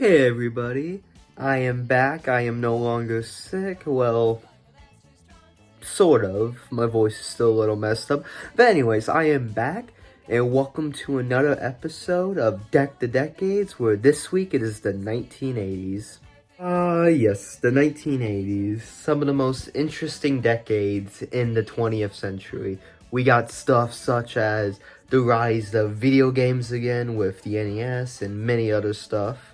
Hey everybody, I am back. I am no longer sick. Well, sort of. My voice is still a little messed up. But anyways, I am back, and welcome to another episode of Deck the Decades, where this week it is the 1980s. Yes, the 1980s. Some of the most interesting decades in the 20th century. We got stuff such as the rise of video games again with the NES and many other stuff.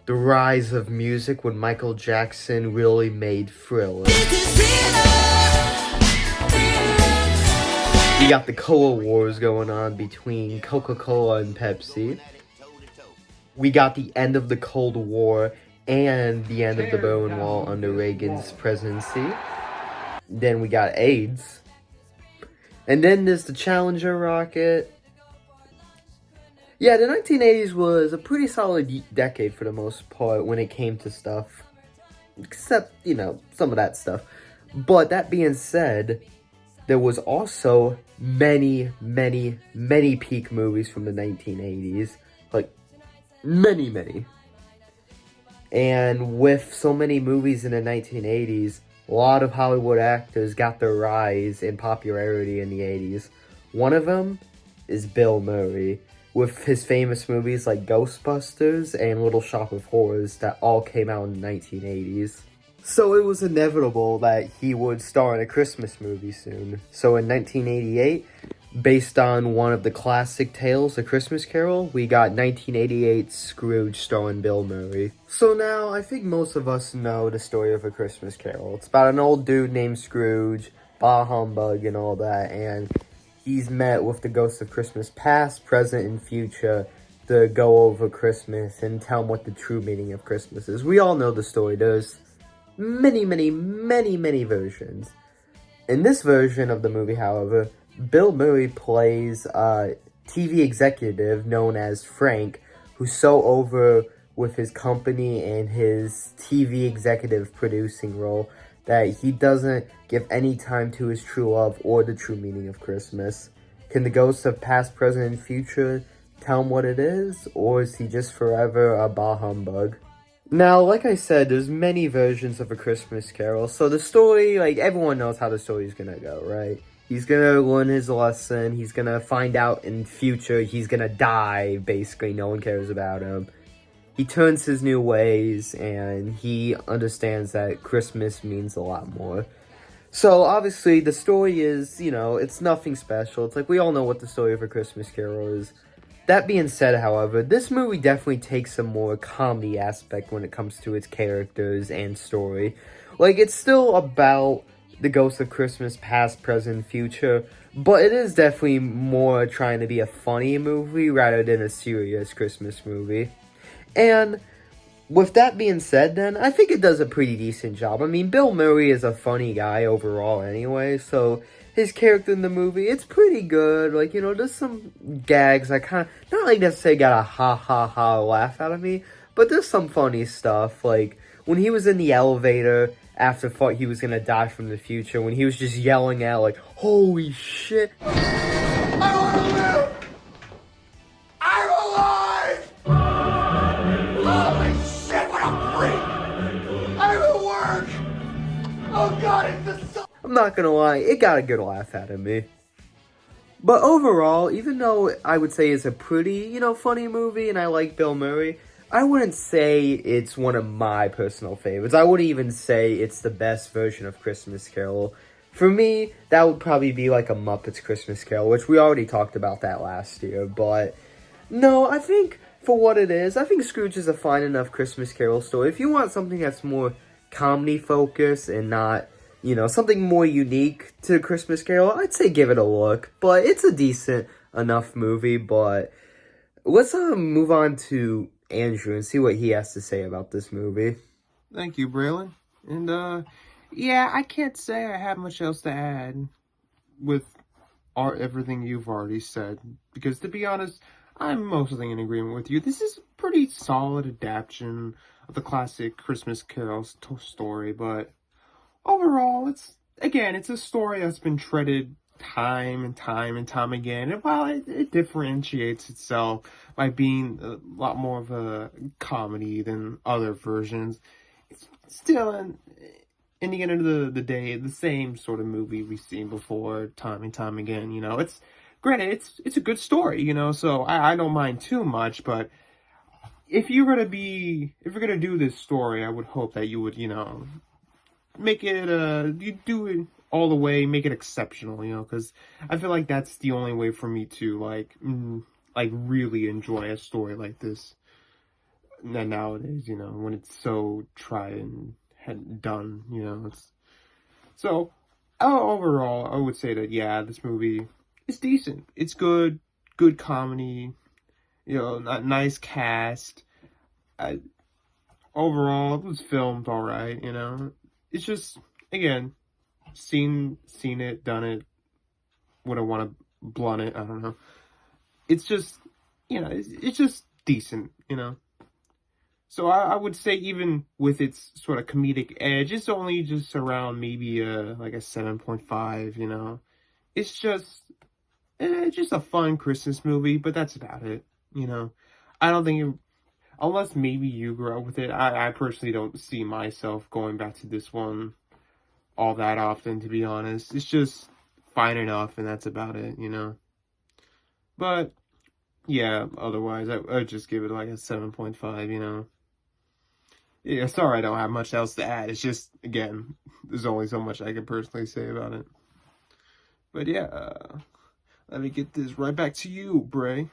The rise of music when Michael Jackson really made Thriller. We got the Cola Wars going on between Coca-Cola and Pepsi. We got the end of the Cold War and the end of the Berlin Wall under Reagan's presidency. Then we got AIDS. And then there's the Challenger rocket. Yeah, the 1980s was a pretty solid decade for the most part when it came to stuff. Except, some of that stuff. But that being said, there was also many peak movies from the 1980s. Like, many. And with so many movies in the 1980s, a lot of Hollywood actors got their rise in popularity in the 80s. One of them is Bill Murray, with his famous movies like Ghostbusters and Little Shop of Horrors that all came out in the 1980s. So it was inevitable that he would star in a Christmas movie soon. So in 1988, based on one of the classic tales, A Christmas Carol, we got 1988's Scrooged starring Bill Murray. So now, I think most of us know the story of A Christmas Carol. It's about an old dude named Scrooge, bah humbug and all that, and he's met with the ghosts of Christmas past, present, and future to go over Christmas and tell him what the true meaning of Christmas is. We all know the story. There's many versions. In this version of the movie, however, Bill Murray plays a TV executive known as Frank, who's so over with his company and his TV executive producing role that he doesn't give any time to his true love or the true meaning of Christmas. Can the ghosts of past, present, and future tell him what it is, or is he just forever a bah humbug? Now, like I said, there's many versions of A Christmas Carol, so the story, everyone knows how the story's gonna go, right? He's gonna learn his lesson, he's gonna find out in future he's gonna die, basically, no one cares about him. He turns his new ways, and he understands that Christmas means a lot more. So, obviously, the story is, it's nothing special. It's like, we all know what the story of A Christmas Carol is. That being said, however, this movie definitely takes a more comedy aspect when it comes to its characters and story. It's still about the ghosts of Christmas past, present, future, but it is definitely more trying to be a funny movie rather than a serious Christmas movie. And with that being said, then, I think it does a pretty decent job. I mean, Bill Murray is a funny guy overall anyway, so his character in the movie, it's pretty good. There's some gags I kind of, not necessarily got a ha laugh out of me, but there's some funny stuff. When he was in the elevator after thought he was gonna die from the future, when he was just yelling out, holy shit. I wanna live! I'm alive! Holy shit, what a freak! I'm at work! Oh god, it's the sun! I'm not gonna lie, it got a good laugh out of me. But overall, even though I would say it's a pretty, funny movie and I like Bill Murray, I wouldn't say it's one of my personal favorites. I wouldn't even say it's the best version of Christmas Carol. For me, that would probably be like a Muppets Christmas Carol, which we already talked about that last year. But no, I think for what it is, I think Scrooge is a fine enough Christmas Carol story. If you want something that's more comedy focused and not, something more unique to Christmas Carol, I'd say give it a look. But it's a decent enough movie. But let's move on to Andrew and see what he has to say about this movie. Thank you, Braylon. And, yeah, I can't say I have much else to add with everything you've already said. Because, to be honest, I'm mostly in agreement with you. This is a pretty solid adaptation of the classic Christmas Carol story. But overall, it's a story that's been treaded time and time and time again. And while it differentiates itself by being a lot more of a comedy than other versions, it's still, in the end of the day, the same sort of movie we've seen before time and time again. You know, it's granted, it's a good story, you know, so I don't mind too much, but if you're gonna do this story, I would hope that you would, you know, make it, you do it all the way, make it exceptional, you know, because I feel like that's the only way for me to, like really enjoy a story like this nowadays, you know, when it's so tried and done, you know. It's so overall, I would say that, yeah, this movie is decent. It's good comedy, you know, nice cast. Overall, it was filmed all right, you know. It's just, again, seen it, done it. Would I want to blunt it? I don't know. It's just, you know, it's just decent, you know. So I would say, even with its sort of comedic edge, it's only just around maybe like a 7.5, you know. It's just a fun Christmas movie, but that's about it, you know. I don't think unless maybe you grow up with it, I personally don't see myself going back to this one all that often, to be honest. It's just fine enough, and that's about it, you know. But yeah, otherwise I'd just give it like a 7.5, you know. Yeah, sorry I don't have much else to add. It's just, again, there's only so much I can personally say about it. But yeah, let me get this right back to you, Bray.